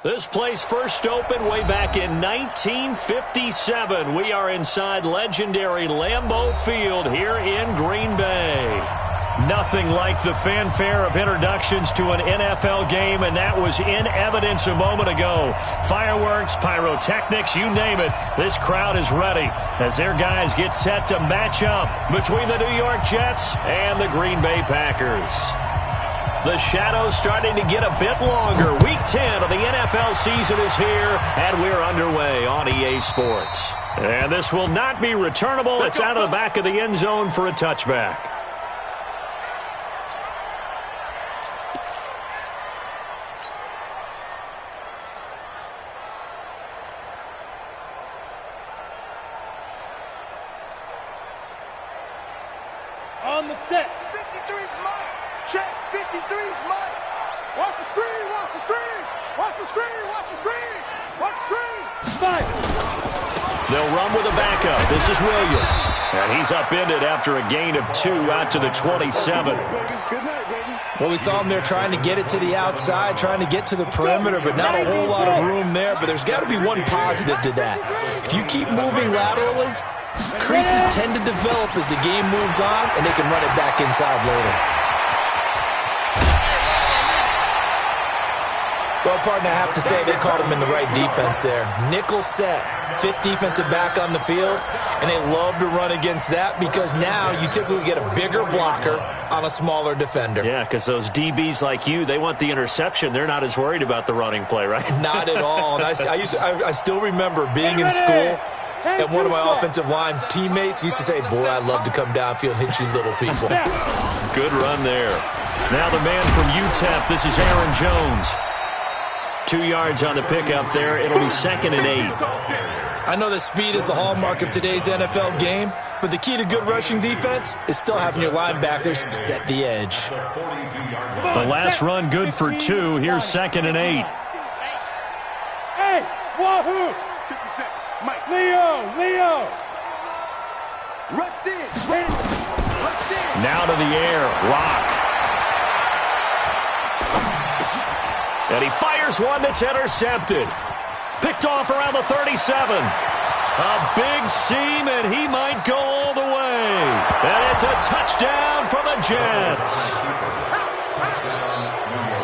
This place first opened way back in 1957. We are inside legendary Lambeau Field here in Green Bay. Nothing like the fanfare of introductions to an NFL game, and that was in evidence a moment ago. Fireworks, pyrotechnics, you name it. This crowd is ready as their guys get set to match up between the New York Jets and the Green Bay Packers. The shadow's starting to get a bit longer. Week 10 of the NFL season is here, and we're underway on EA Sports. And this will not be returnable. It's out of the back of the end zone for a touchback. On the set. 53's Mike. Check. 53's Mike. Watch the screen. Watch the screen. Watch the screen. Watch the screen. Watch the screen. Five. They'll run with a backup. This is Williams. And he's upended after a gain of 2 out to the 27. Well, we saw him there trying to get it to the outside, trying to get to the perimeter, but not a whole lot of room there. But there's got to be one positive to that. If you keep moving laterally, creases tend to develop as the game moves on, and they can run it back inside later. Well, partner, I have to say they called him in the right defense there. Nickel set, 5th defensive back on the field, and they love to run against that because now you typically get a bigger blocker on a smaller defender. Yeah, because those DBs like you, they want the interception. They're not as worried about the running play, right? Not at all. And I still remember being in school, and one of my offensive line teammates used to say, boy, I'd love to come downfield and hit you little people. Good run there. Now the man from UTEP, this is Aaron Jones. 2 yards on the pickup there. It'll be 2nd and 8. I know that speed is the hallmark of today's NFL game, but the key to good rushing defense is still having your linebackers set the edge. The last run good for 2. Here's 2nd and 8. Hey, wahoo! Leo! Rush in! Rush in! Now to the air. Lock. And he fires one that's intercepted. Picked off around the 37. A big seam, and he might go all the way. And it's a touchdown for the Jets.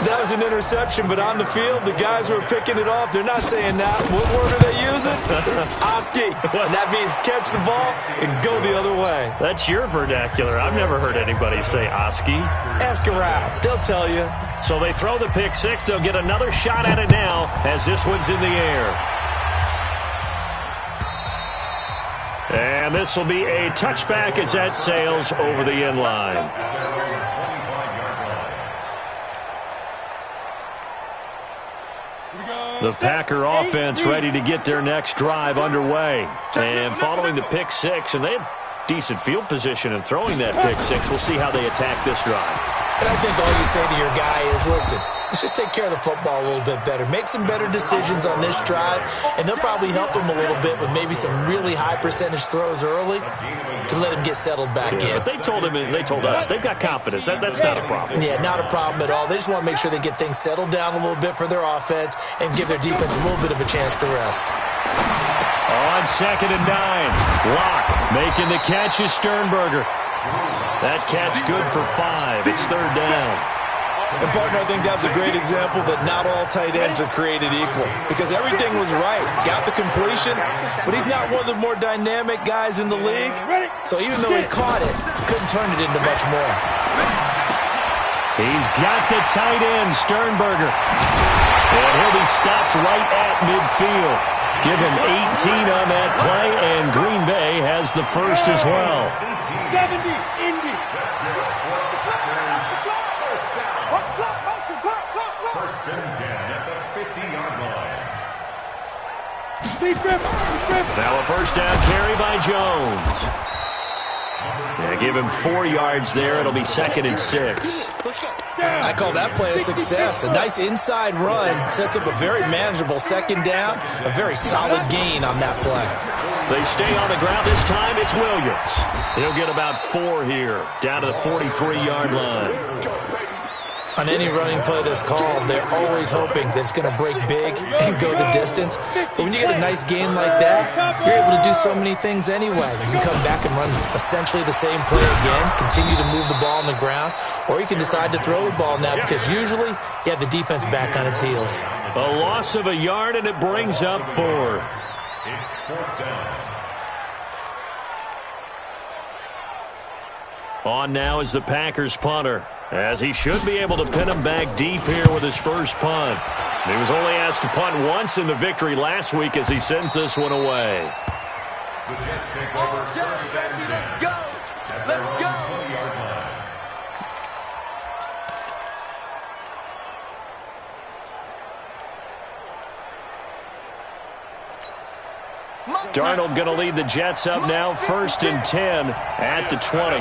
That was an interception, but on the field, the guys who are picking it off, they're not saying that. What word are they using? It's Oski. And that means catch the ball and go the other way. That's your vernacular. I've never heard anybody say Oski. Ask around. They'll tell you. So they throw the pick six. They'll get another shot at it now as this one's in the air. And this will be a touchback as that sails over the end line. The Packer offense ready to get their next drive underway. And following the pick six, and they had decent field position in throwing that pick six. We'll see how they attack this drive. And I think all you say to your guy is, listen, let's just take care of the football a little bit better. Make some better decisions on this drive, and they'll probably help him a little bit with maybe some really high percentage throws early to let him get settled back in. But they told him, and they told us, they've got confidence. That's not a problem. Yeah, not a problem at all. They just want to make sure they get things settled down a little bit for their offense and give their defense a little bit of a chance to rest. On 2nd and 9, Locke making the catch is Sternberger. That catch good for 5. It's 3rd down. And, partner, I think that was a great example that not all tight ends are created equal because everything was right. Got the completion, but he's not one of the more dynamic guys in the league. So even though he caught it, couldn't turn it into much more. He's got the tight end, Sternberger. And he'll be stopped right at midfield. Give him 18 on that play, and Green Bay has the first as well. 70, Indy. First and 10 at the 50-yard line. Now a first down carry by Jones. Yeah, give him 4 yards there. It'll be 2nd and 6. I call that play a success. A nice inside run sets up a very manageable 2nd down, a very solid gain on that play. They stay on the ground. This time it's Williams. He'll get about 4 here, down to the 43-yard line. On any running play that's called, they're always hoping that it's going to break big and go the distance. But when you get a nice gain like that, you're able to do so many things anyway. You can come back and run essentially the same play again, continue to move the ball on the ground, or you can decide to throw the ball now because usually you have the defense back on its heels. A loss of a yard, and it brings up fourth. It's fourth down. On now is the Packers punter, as he should be able to pin him back deep here with his first punt. He was only asked to punt once in the victory last week as he sends this one away. The Jets take over first and 10. Let's go! Let's go! 20-yard line. Darnold going to lead the Jets up now, 1st and 10 at the 20.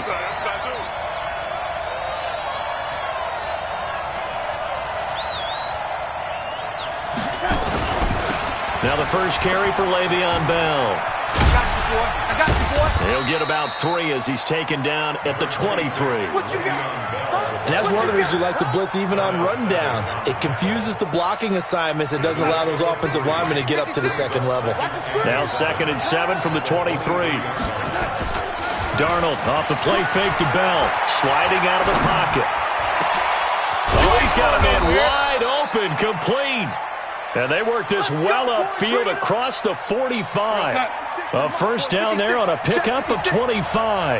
Now the first carry for Le'Veon Bell. I got you, boy. I got you, boy. He'll get about 3 as he's taken down at the 23. What you got? Huh? And that's one of the reasons we like to blitz even on rundowns. It confuses the blocking assignments. It doesn't allow those offensive linemen to get up to the second level. Now 2nd and 7 from the 23. Darnold off the play fake to Bell. Sliding out of the pocket. Oh, he's got a man wide open, complete. And they work this well upfield across the 45. A first down there on a pickup of 25.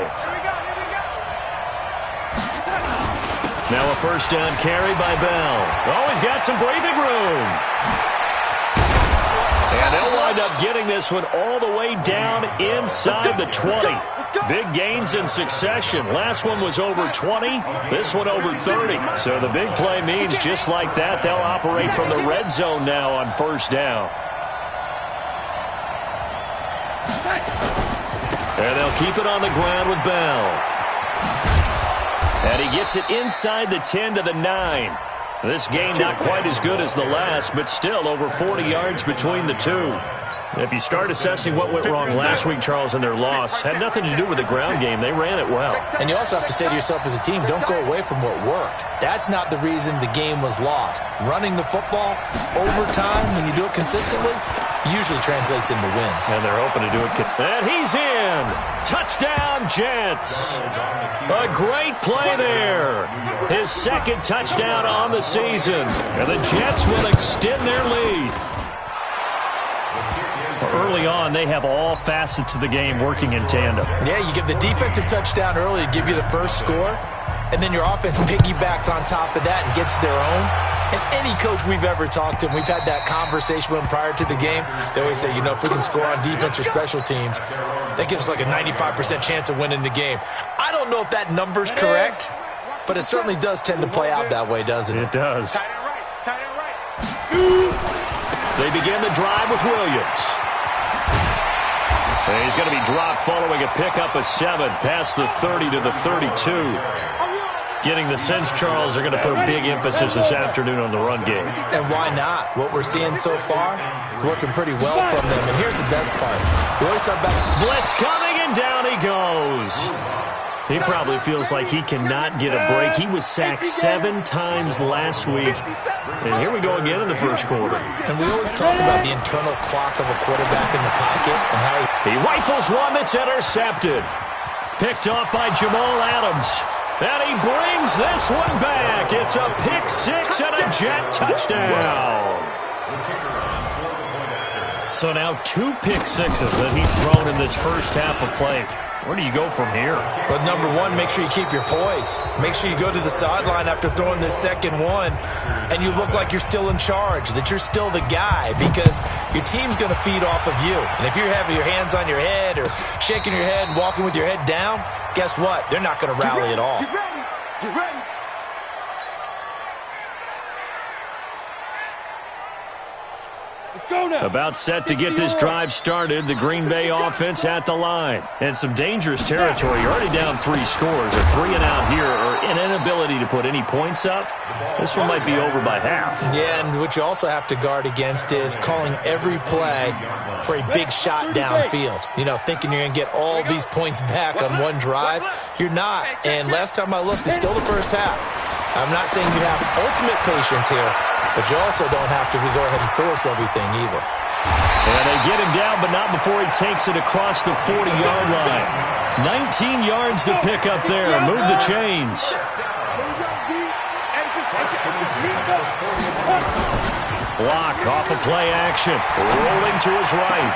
Now a first down carry by Bell. Oh, he's got some breathing room. And they'll wind up getting this one all the way down inside the 20. Big gains in succession. Last one was over 20. This one over 30. So the big play means just like that, they'll operate from the red zone now on first down. And they'll keep it on the ground with Bell. And he gets it inside the 10 to the 9. This gain not quite as good as the last, but still over 40 yards between the two. If you start assessing what went wrong last week, Charles, in their loss, had nothing to do with the ground game. They ran it well. And you also have to say to yourself as a team, don't go away from what worked. That's not the reason the game was lost. Running the football, overtime, when you do it consistently, usually translates into wins. And they're hoping to do it. And he's in. Touchdown, Jets. A great play there. His 2nd touchdown on the season. And the Jets will extend their lead. Early on, they have all facets of the game working in tandem. Yeah, you give the defensive touchdown early to give you the first score, and then your offense piggybacks on top of that and gets their own. And any coach we've ever talked to, and we've had that conversation with them prior to the game, they always say, you know, if we can score on defense or special teams, that gives us like a 95% chance of winning the game. I don't know if that number's correct, but it certainly does tend to play out that way, doesn't it? It does. Tight end right. Tight end right. They begin the drive with Williams. And he's going to be dropped following a pickup of 7 past the 30 to the 32. Getting the sense, Charles, they're going to put a big emphasis this afternoon on the run game. And why not? What we're seeing so far is working pretty well from them. And here's the best part. We always talk about Blitz coming, and down he goes. He probably feels like he cannot get a break. He was sacked 7 times last week. And here we go again in the first quarter. And we always talk about the internal clock of a quarterback in the pocket and how he rifles one that's intercepted. Picked off by Jamal Adams. And he brings this one back. It's a pick 6 and a Jet touchdown. So now 2 pick 6s that he's thrown in this first half of play. Where do you go from here? But number one, make sure you keep your poise. Make sure you go to the sideline after throwing this second one, and you look like you're still in charge, that you're still the guy, because your team's going to feed off of you. And if you're having your hands on your head or shaking your head and walking with your head down, guess what? They're not going to rally at all. Get ready. Get ready. Let's go now. About set to get this drive started, the Green Bay offense at the line. And some dangerous territory. You're already down 3 scores. A 3 and out here, or an inability to put any points up. This one might be over by half. Yeah, and what you also have to guard against is calling every play for a big shot downfield. You know, thinking you're going to get all these points back on one drive. You're not. And last time I looked, it's still the first half. I'm not saying you have ultimate patience here, but you also don't have to go ahead and force everything either. And they get him down, but not before he takes it across the 40-yard line. 19 yards to pick up there. Move the chains. Block off of play action. Rolling to his right.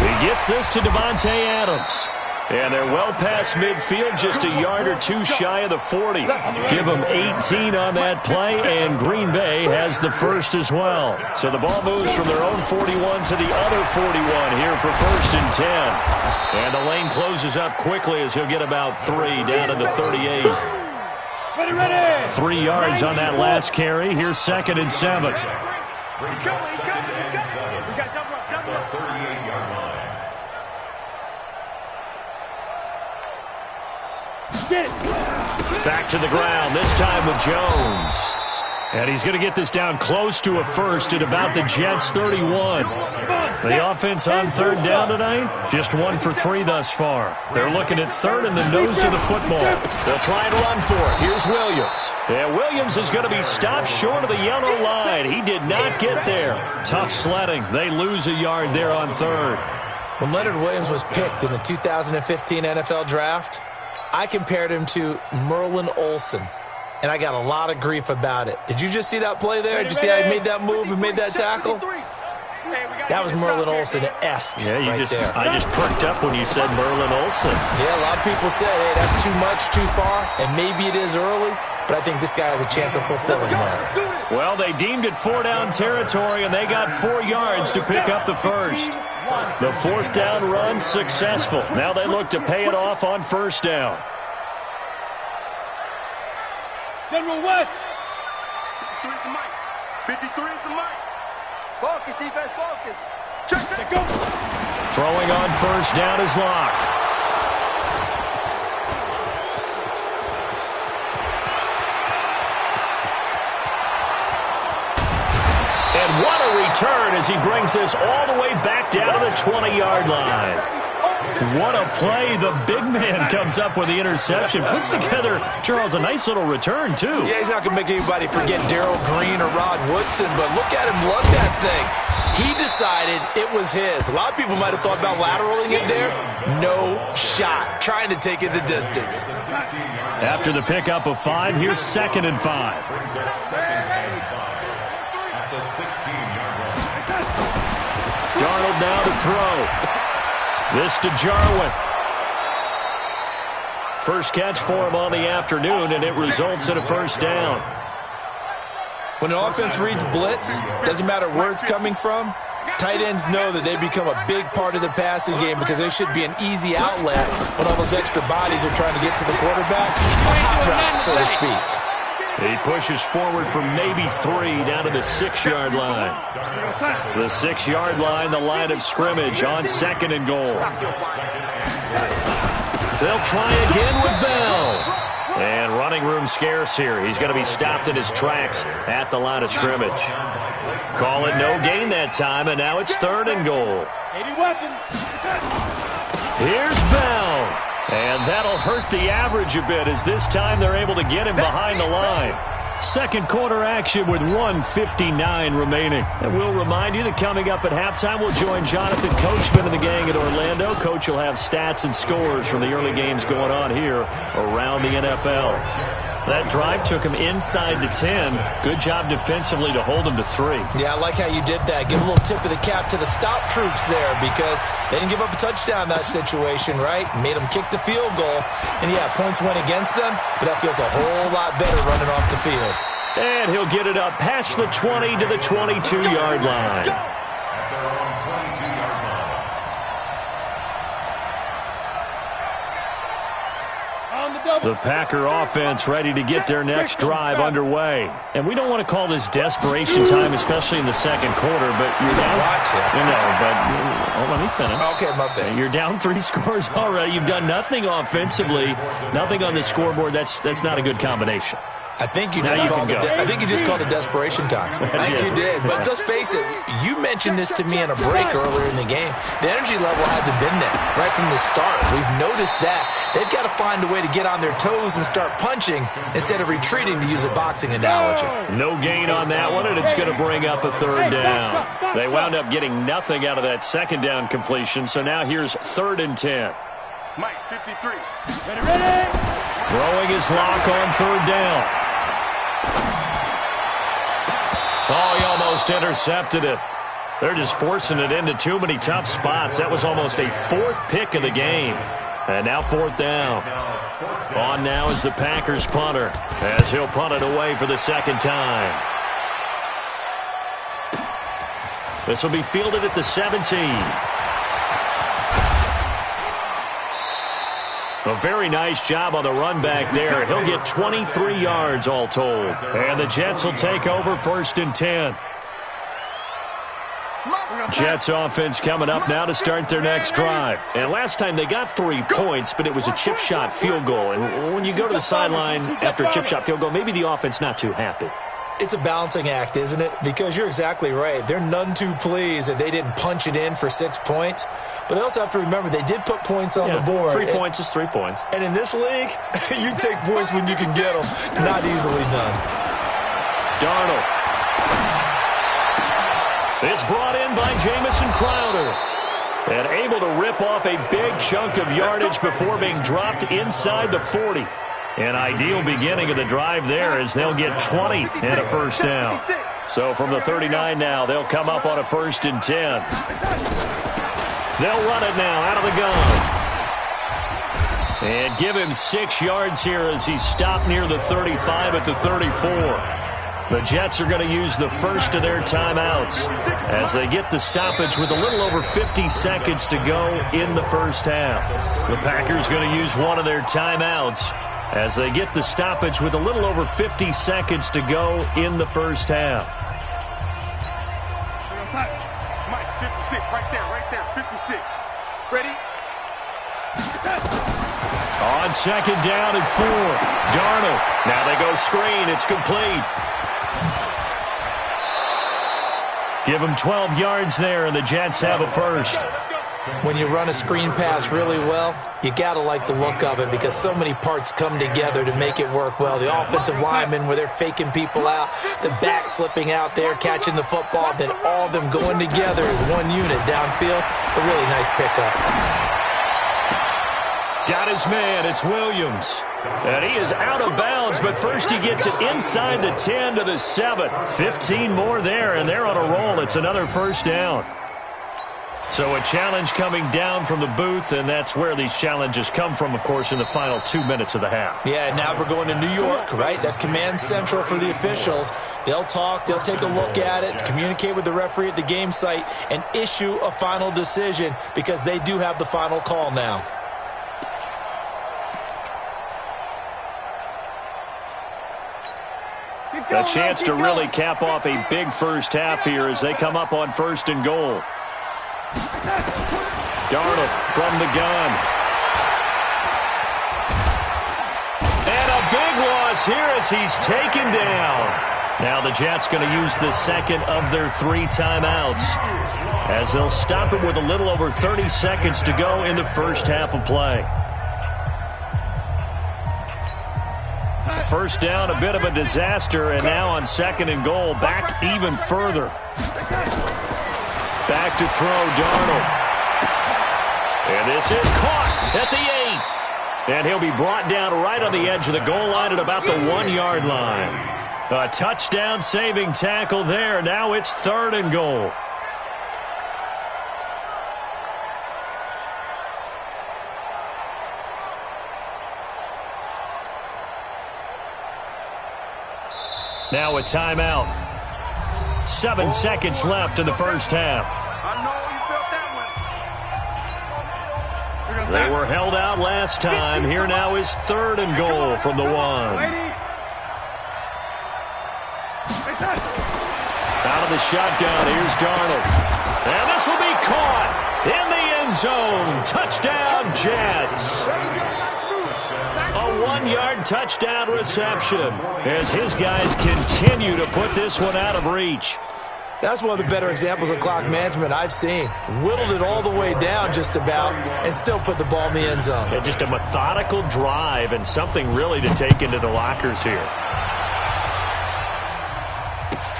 He gets this to Davante Adams. And they're well past midfield, just a yard or two shy of the 40. Give them 18 on that play, and Green Bay has the first as well. So the ball moves from their own 41 to the other 41 here for 1st and 10. And the lane closes up quickly as he'll get about 3 down to the 38. 3 yards on that last carry. Here's 2nd and 7. He's coming. We got double up. The 38-yard line. Back to the ground, this time with Jones. And he's going to get this down close to a first at about the Jets' 31. The offense on 3rd down tonight, just 1 for 3 thus far. They're looking at 3rd in the nose of the football. They'll try and run for it. Here's Williams. And Williams is going to be stopped short of the yellow line. He did not get there. Tough sledding. They lose a yard there on 3rd. When Leonard Williams was picked in the 2015 NFL Draft, I compared him to Merlin Olsen, and I got a lot of grief about it. Did you just see that play there? Did you see how he made that move and made that tackle? That was Merlin Olsen-esque there. I just perked up when you said Merlin Olsen. Yeah, a lot of people said, hey, that's too much, too far, and maybe it is early, but I think this guy has a chance of fulfilling that. Well, they deemed it 4-down territory, and they got 4 yards to pick up the first. The 4th down run successful. Now they look to pay it off on 1st down. General West. 53 is the mic. 53 is the mic. Focus, defense, focus. Check, go. Throwing on 1st down is Locke. And what a return as he brings this all the way back down to the 20-yard line. What a play. The big man comes up with the interception. Puts together, Charles, a nice little return, too. Yeah, he's not going to make anybody forget Darrell Green or Rod Woodson, but look at him lug that thing. He decided it was his. A lot of people might have thought about lateraling it there. No shot. Trying to take it the distance. After the pickup of 5, here's 2nd and 5. At the 16-yard line. Darnold now to throw. This to Jarwin. First catch for him on the afternoon, and it results in a 1st down. When an offense reads blitz, doesn't matter where it's coming from, tight ends know that they become a big part of the passing game because there should be an easy outlet when all those extra bodies are trying to get to the quarterback. A hot route, so to speak. He pushes forward for maybe 3 down to the 6-yard line. The 6-yard line, the line of scrimmage on 2nd and goal. They'll try again with Bell. And running room scarce here. He's going to be stopped in his tracks at the line of scrimmage. Call it no gain that time, and now it's 3rd and goal. Here's Bell. And that'll hurt the average a bit as this time they're able to get him behind the line. Second quarter action with 1:59 remaining. And we'll remind you that coming up at halftime, we'll join Jonathan Coachman and the gang at Orlando. Coach will have stats and scores from the early games going on here around the NFL. That drive took him inside the 10. Good job defensively to hold him to 3. Yeah, I like how you did that. Give a little tip of the cap to the stop troops there because they didn't give up a touchdown in that situation, right? Made them kick the field goal. And, yeah, points went against them, but that feels a whole lot better running off the field. And he'll get it up past the 20 to the 22-yard line. The Packer offense ready to get their next drive underway. And we don't want to call this desperation time, especially in the second quarter, but you're down. Let me finish. Okay, my bad. You're down 3 scores already. You've done nothing offensively, nothing on the scoreboard. That's not a good combination. I think you just called a desperation time. I think you did. But let's face it, you mentioned this to me in a break earlier in the game. The energy level hasn't been there right from the start. We've noticed that. They've got to find a way to get on their toes and start punching instead of retreating, to use a boxing analogy. No gain on that one, and it's going to bring up a third down. They wound up getting nothing out of that second down completion, so now here's 3rd and 10. Mike, 53. Ready. Throwing his lock on 3rd down. Oh, he almost intercepted it. They're just forcing it into too many tough spots. That was almost a 4th pick of the game. And now 4th down. On now is the Packers punter, as he'll punt it away for the 2nd time. This will be fielded at the 17. A very nice job on the run back there. He'll get 23 yards all told. And the Jets will take over 1st and 10. Jets offense coming up now to start their next drive. And last time they got 3 points, but it was a chip shot field goal. And when you go to the sideline after a chip shot field goal, maybe the offense not too happy. It's a balancing act, isn't it? Because you're exactly right. They're none too pleased that they didn't punch it in for 6 points. But they also have to remember they did put points on the board. 3 points is 3 points. And in this league, you take points when you can get them. Not easily done. Darnold. It's brought in by Jamison Crowder. And able to rip off a big chunk of yardage before being dropped inside the 40. An ideal beginning of the drive there as they'll get 20 and a 1st down. So from the 39 now, they'll come up on a 1st and 10. They'll run it now out of the gun. And give him 6 yards here as he's stopped near the 35 at the 34. The Jets are going to use the first of their timeouts as they get the stoppage with a little over 50 seconds to go in the 1st half. The Packers going to use one of their timeouts as they get the stoppage with a little over 50 seconds to go in the 1st half. Mike, 56, right there, 56. Ready? On 2nd down and 4. Darnold. Now they go screen. It's complete. Give them 12 yards there, and the Jets have a 1st. When you run a screen pass really well, you got to like the look of it because so many parts come together to make it work well. The offensive linemen where they're faking people out, the back slipping out there, catching the football, then all of them going together as one unit downfield. A really nice pickup. Got his man. It's Williams. And he is out of bounds, but first he gets it inside the 10 to the 7. 15 more there, and they're on a roll. It's another 1st down. So a challenge coming down from the booth, and that's where these challenges come from, of course, in the final 2 minutes of the half. Yeah, now we're going to New York, right? That's command central for the officials. They'll talk, they'll take a look at it, communicate with the referee at the game site, and issue a final decision because they do have the final call now. A chance to really cap off a big 1st half here as they come up on 1st and goal. Darnold from the gun. And a big loss here as he's taken down. Now the Jets going to use the 2nd of their 3 timeouts as they'll stop it with a little over 30 seconds to go in the 1st half of play. 1st down, a bit of a disaster, and now on 2nd and goal, back even further. Back to throw, Darnold. And this is caught at the 8. And he'll be brought down right on the edge of the goal line at about the 1-yard line. A touchdown-saving tackle there. Now it's 3rd and goal. Now a timeout. 7 seconds left in the 1st half. I know you felt that one. They were held out last time. Here now is 3rd and goal from the 1. Out of the shotgun, here's Darnold. And this will be caught in the end zone. Touchdown, Jets. A 1-yard touchdown reception as his guys continue to put this one out of reach. That's one of the better examples of clock management I've seen. Whittled it all the way down just about and still put the ball in the end zone. Yeah, just a methodical drive and something really to take into the lockers here.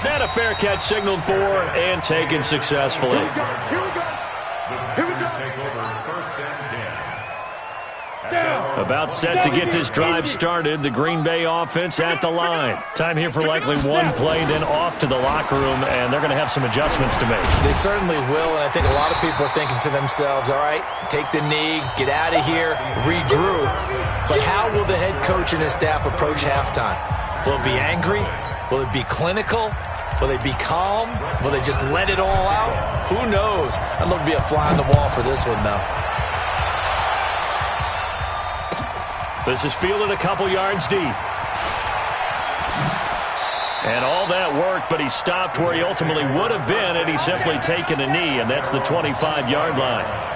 And a fair catch signaled for and taken successfully. Here we go. Here we go. Take over first and 10. Down. About set to get this drive started. The Green Bay offense at the line. Time here for likely one play, then off to the locker room, and they're going to have some adjustments to make. They certainly will, and I think a lot of people are thinking to themselves, all right, take the knee, get out of here, regroup. But how will the head coach and his staff approach halftime? Will it be angry? Will it be clinical? Will they be calm? Will they just let it all out? Who knows? I'd love to be a fly on the wall for this one, though. This is fielded a couple yards deep. And all that worked, but he stopped where he ultimately would have been had he simply taken a knee, and that's the 25-yard line.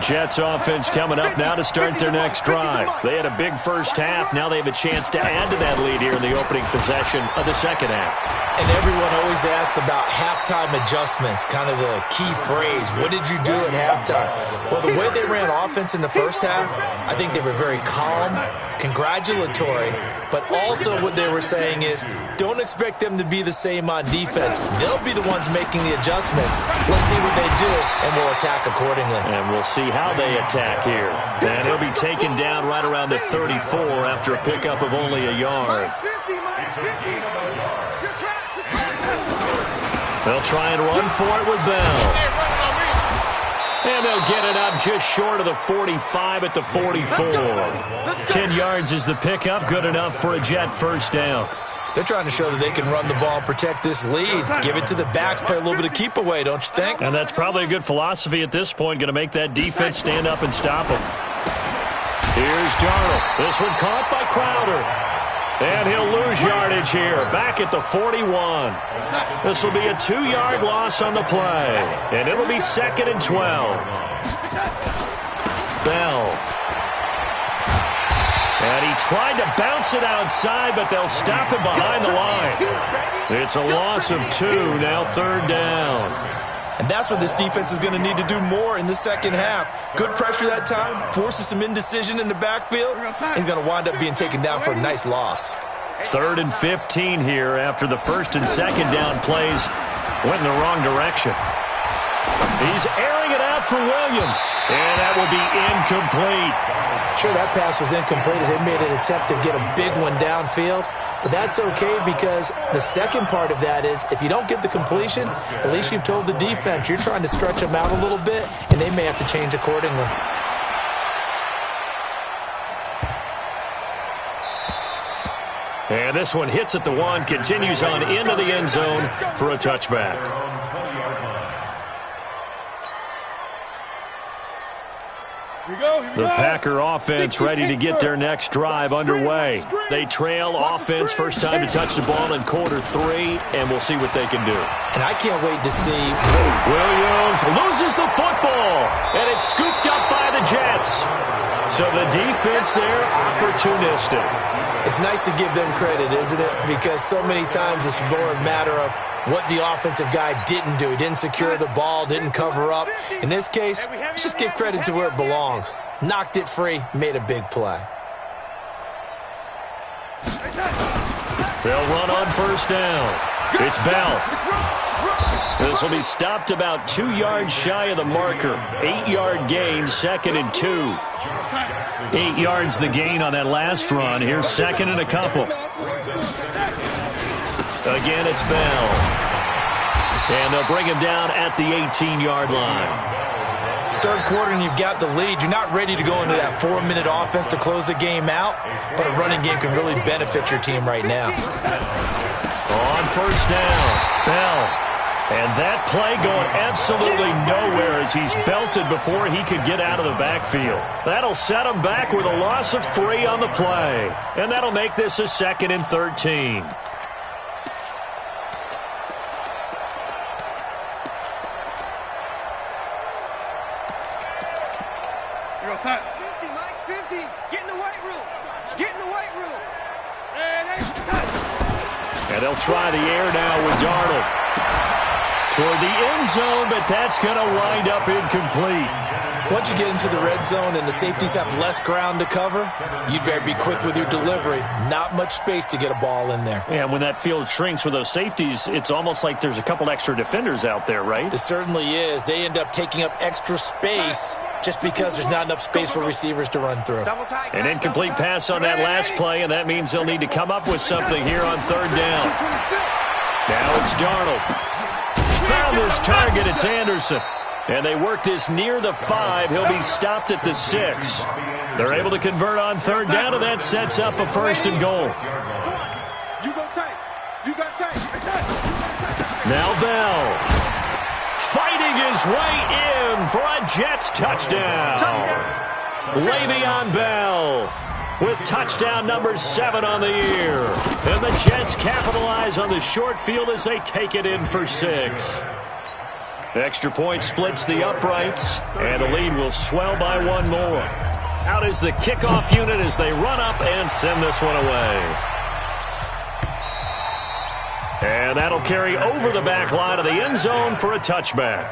Jets offense coming up now to start their next drive. They had a big first half. Now they have a chance to add to that lead here in the opening possession of the second half. And everyone always asks about halftime adjustments, kind of the key phrase. What did you do at halftime? Well, the way they ran offense in the first half, I think they were very calm, congratulatory, but also what they were saying is don't expect them to be the same on defense. They'll be the ones making the adjustments. Let's see what they do, and we'll attack accordingly. And we'll see how they attack here. And he'll be taken down right around the 34 after a pickup of only a yard. Minus 50. You're trapped. They'll try and run for it with Bell. And they'll get it up just short of the 45 at the 44. 10 yards is the pickup, good enough for a Jet first down. They're trying to show that they can run the ball and protect this lead. Give it to the backs, play a little bit of keep away, don't you think? And that's probably a good philosophy at this point, going to make that defense stand up and stop them. Here's Darnold. This one caught by Crowder. And he'll lose yardage here, back at the 41. This will be a 2-yard loss on the play, and it'll be 2nd and 12. Bell. And he tried to bounce it outside, but they'll stop him behind the line. It's a loss of 2, now 3rd down. And that's what this defense is going to need to do more in the second half. Good pressure that time, forces some indecision in the backfield. He's going to wind up being taken down for a nice loss. 3rd and 15 here after the first and second down plays went in the wrong direction. He's airing it out for Williams, and that will be incomplete. Sure, that pass was incomplete as they made an attempt to get a big one downfield. But that's okay because the second part of that is if you don't get the completion, at least you've told the defense you're trying to stretch them out a little bit, and they may have to change accordingly. And this one hits at the 1, continues on into the end zone for a touchback. The Packer offense ready to get their next drive underway. They trail offense, first time to touch the ball in quarter 3, and we'll see what they can do. And I can't wait to see. Williams loses the football, and it's scooped up by the Jets. So the defense there, opportunistic. It's nice to give them credit, isn't it? Because so many times it's more a matter of what the offensive guy didn't do. He didn't secure the ball, didn't cover up. In this case, let's just give credit to where it belongs. Knocked it free, made a big play. They'll run on first down. It's Bell. This will be stopped about 2 yards shy of the marker. 8-yard gain, 2nd and 2. 8 yards the gain on that last run. Here's 2nd and a couple. Again, it's Bell. And they'll bring him down at the 18-yard line. Third quarter and you've got the lead. You're not ready to go into that 4-minute offense to close the game out, but a running game can really benefit your team right now. On first down, Bell. And that play going absolutely nowhere as he's belted before he could get out of the backfield. That'll set him back with a loss of 3 on the play. And that'll make this a 2nd and 13. You're outside. 50, Mike's 50. Get in the way. weight room. Get in the weight room. And they'll try the air now with Darnold. Toward the end zone, but that's going to wind up incomplete. Once you get into the red zone and the safeties have less ground to cover, you'd better be quick with your delivery. Not much space to get a ball in there. Yeah, when that field shrinks with those safeties, it's almost like there's a couple extra defenders out there, right? It certainly is. They end up taking up extra space just because there's not enough space for receivers to run through. An incomplete pass on that last play, and that means they'll need to come up with something here on third down. Now it's Darnold. Found his target. It's Anderson. And they work this near the 5. He'll be stopped at the 6. They're able to convert on third down, and that sets up a first and goal. Now Bell. Fighting his way in for a Jets touchdown. Le'Veon Bell with touchdown number 7 on the year. And the Jets capitalize on the short field as they take it in for 6. Extra point splits the uprights, and the lead will swell by 1 more. Out is the kickoff unit as they run up and send this one away. And that'll carry over the back line of the end zone for a touchback.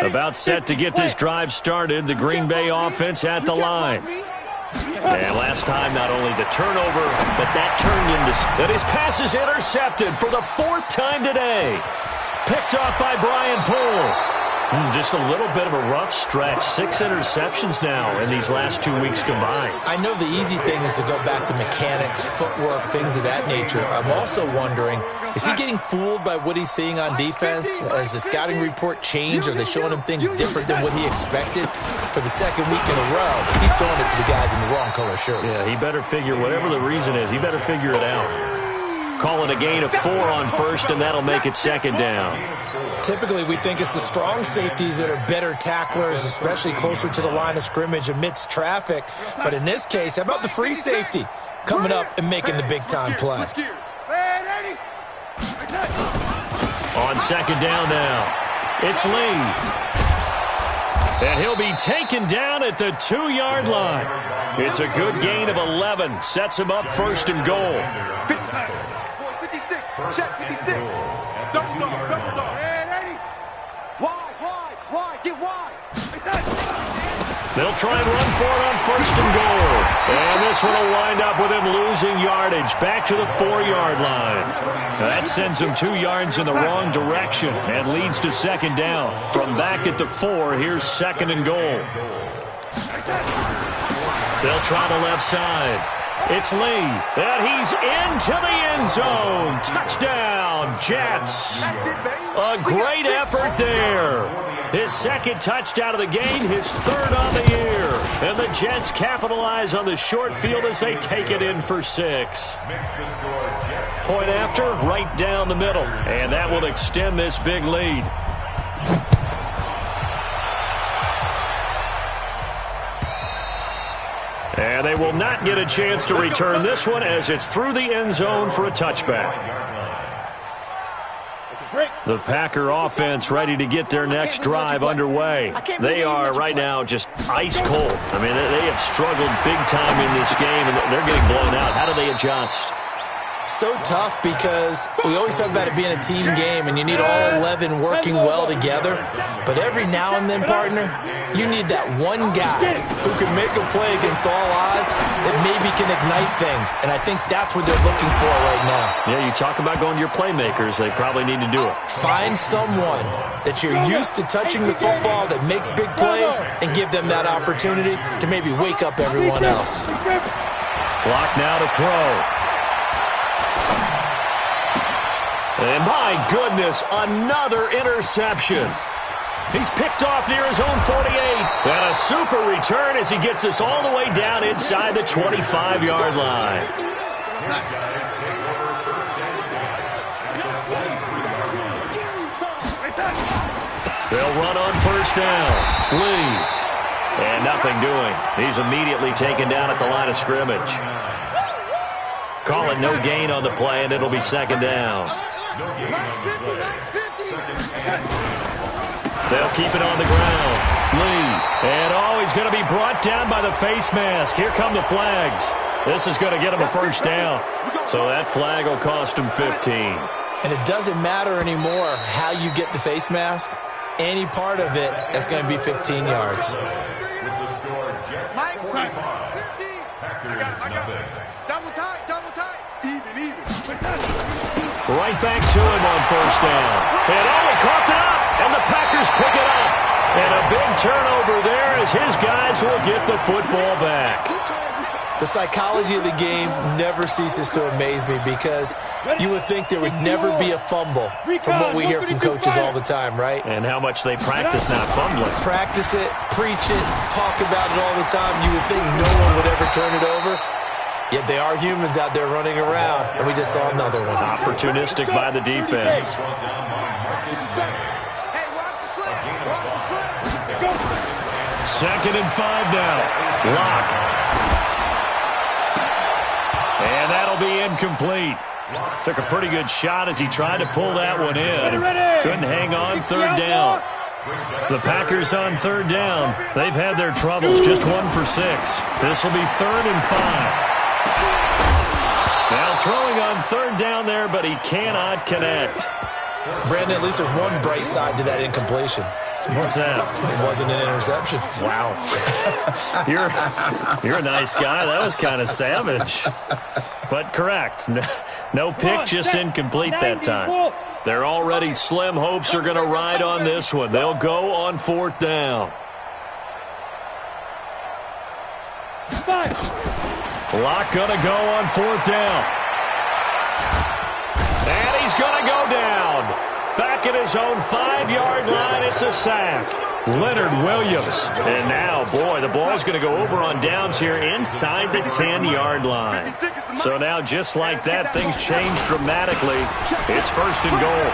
About set to get this drive started, the Green Bay offense at the line. And last time, not only the turnover, but that turned into... That his pass is intercepted for the 4th time today. Picked off by Brian Poole. Just a little bit of a rough stretch. 6 interceptions now in these last 2 weeks combined. I know the easy thing is to go back to mechanics, footwork, things of that nature. I'm also wondering, is he getting fooled by what he's seeing on defense? Has the scouting report changed? Are they showing him things different than what he expected? For the 2nd week in a row, he's throwing it to the guys in the wrong color shirts. Yeah, he better figure, whatever the reason is, he better figure it out. Call it a gain of 4 on first, and that'll make it 2nd down. Typically, we think it's the strong safeties that are better tacklers, especially closer to the line of scrimmage amidst traffic. But in this case, how about the free safety coming up and making the big-time play? On 2nd down now, it's Lee. And he'll be taken down at the 2-yard line. It's a good gain of 11. Sets him up 1st and goal. 56. Check 56. Double dog. Wide. Get wide. They'll try and run for it on 1st and goal. And this one will wind up with him losing yardage back to the 4-yard line. That sends him 2 yards in the wrong direction and leads to 2nd down. From back at the 4, here's 2nd and goal. They'll try the left side. It's Lee, and he's into the end zone. Touchdown, Jets. A great effort there. His 2nd touchdown of the game, his 3rd on the year. And the Jets capitalize on the short field as they take it in for 6. Point after, right down the middle. And that will extend this big lead. And they will not get a chance to return this one as it's through the end zone for a touchback. The Packer offense ready to get their next drive underway. They are right now just ice cold. I mean, they have struggled big time in this game, and they're getting blown out. How do they adjust? So tough because we always talk about it being a team game and you need all 11 working well together. But every now and then, partner, you need that one guy who can make a play against all odds that maybe can ignite things. And I think that's what they're looking for right now. Yeah, you talk about going to your playmakers. They probably need to do it. Find someone that you're used to touching the football that makes big plays and give them that opportunity to maybe wake up everyone else. Clock now to throw. And my goodness, another interception. He's picked off near his own 48. And a super return as he gets us all the way down inside the 25-yard line. They'll run on 1st down. Lee. And nothing doing. He's immediately taken down at the line of scrimmage. Call it no gain on the play, and it'll be 2nd down. They'll keep it on the ground. And, he's going to be brought down by the face mask. Here come the flags. This is going to get him a first down. So that flag will cost him 15. And it doesn't matter anymore how you get the face mask. Any part of it is going to be 15 yards. With the score, Jets 45, Packers nothing. Double tight. Even. Right back to him on first down. And he coughed it up. And the Packers pick it up. And a big turnover there as his guys will get the football back. The psychology of the game never ceases to amaze me because you would think there would never be a fumble from what we hear from coaches all the time, right? And how much they practice not fumbling. Practice it, preach it, talk about it all the time. You would think no one would ever turn it over. Yet they are humans out there running around, and we just saw another one. Opportunistic by the defense. Hey, watch the slam. 2nd and 5 now. Lock. And that'll be incomplete. Took a pretty good shot as he tried to pull that one in. Couldn't hang on 3rd down. The Packers on 3rd down. They've had their troubles, just 1 for 6. This will be 3rd and 5. Now throwing on 3rd down there, but he cannot connect. Brandon, at least there's one bright side to that incompletion. What's that? It wasn't an interception. Wow. You're a nice guy. That was kind of savage. But correct. No pick, just incomplete that time. Their already slim hopes are going to ride on this one. They'll go on 4th down. Lock going to go on 4th down. And he's going to go down. Back at his own 5-yard line, it's a sack. Leonard Williams. And now, boy, the ball's going to go over on downs here inside the 10-yard line. So now, just like that, things change dramatically. It's 1st and goal.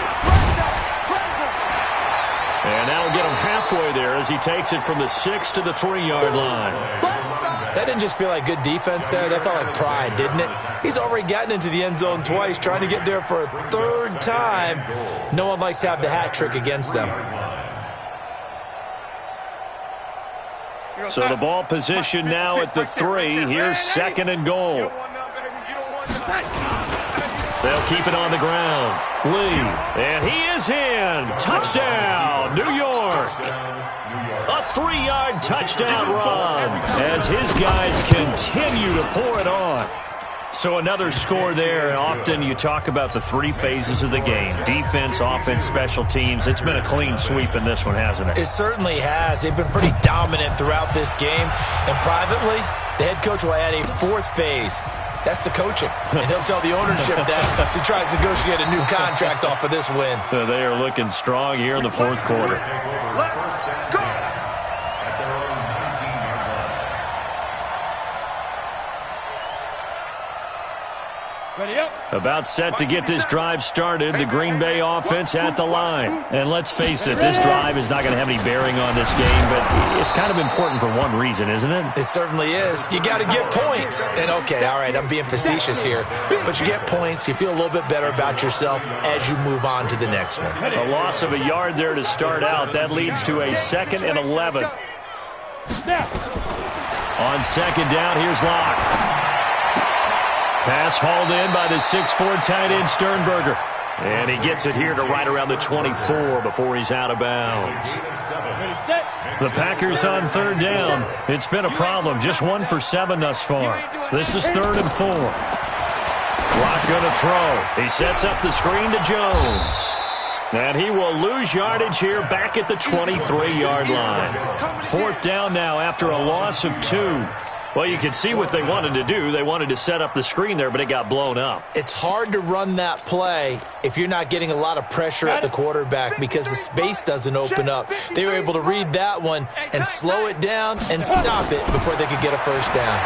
And that'll get him halfway there as he takes it from the 6 to the 3-yard line. That didn't just feel like good defense there. That felt like pride, didn't it? He's already gotten into the end zone twice, trying to get there for a 3rd time. No one likes to have the hat trick against them. So the ball position now at the 3. Here's 2nd and goal. They'll keep it on the ground. Lee, and he is in. Touchdown, New York. A 3-yard touchdown run as his guys continue to pour it on. So another score there. Often you talk about the 3 phases of the game. Defense, offense, special teams. It's been a clean sweep in this one, hasn't it? It certainly has. They've been pretty dominant throughout this game. And privately, the head coach will add a 4th phase. That's the coaching. And he'll tell the ownership that as he tries to negotiate a new contract off of this win. They are looking strong here in the 4th quarter. About set to get this drive started. The Green Bay offense at the line. And let's face it, this drive is not going to have any bearing on this game, but it's kind of important for one reason, isn't it? It certainly is. You got to get points. And okay, all right, I'm being facetious here, but you get points, you feel a little bit better about yourself as you move on to the next one. A loss of a yard there to start out. That leads to a 2nd and 11. On 2nd down, here's Locke. Pass hauled in by the 6'4" tight end Sternberger. And he gets it here to right around the 24 before he's out of bounds. The Packers on 3rd down. It's been a problem. Just 1 for 7 thus far. This is 3rd and 4. Locke going to throw. He sets up the screen to Jones. And he will lose yardage here back at the 23-yard line. 4th down now after a loss of 2. Well, you can see what they wanted to do. They wanted to set up the screen there, but it got blown up. It's hard to run that play if you're not getting a lot of pressure at the quarterback because the space doesn't open up. They were able to read that one and slow it down and stop it before they could get a first down.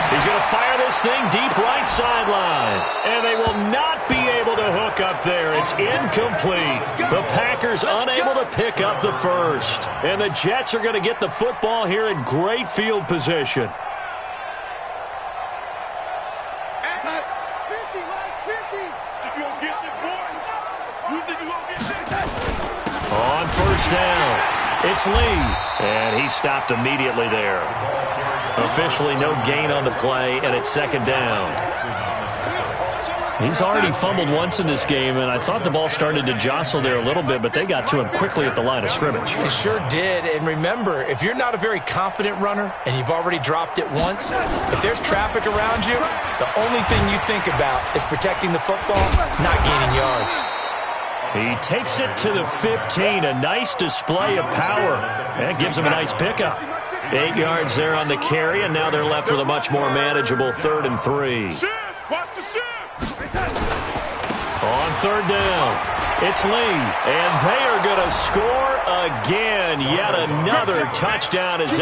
He's going to fire this thing deep right sideline. And they will not be able to hook up there. It's incomplete. The Packers unable to pick up the first. And the Jets are going to get the football here in great field position. 50, Mike's 50. You gonna get this, boy? You think you gonna get this? On 1st down. It's Lee, and he stopped immediately there. Officially no gain on the play, and it's second down. He's already fumbled once in this game, and I thought the ball started to jostle there a little bit, but they got to him quickly at the line of scrimmage. They sure did, and remember, if you're not a very confident runner and you've already dropped it once, if there's traffic around you, the only thing you think about is protecting the football, not gaining yards. He takes it to the 15, a nice display of power. That gives him a nice pickup. 8 yards there on the carry, and now they're left with a much more manageable 3rd and 3. On 3rd down, it's Lee, and they are going to score again. Yet another touchdown as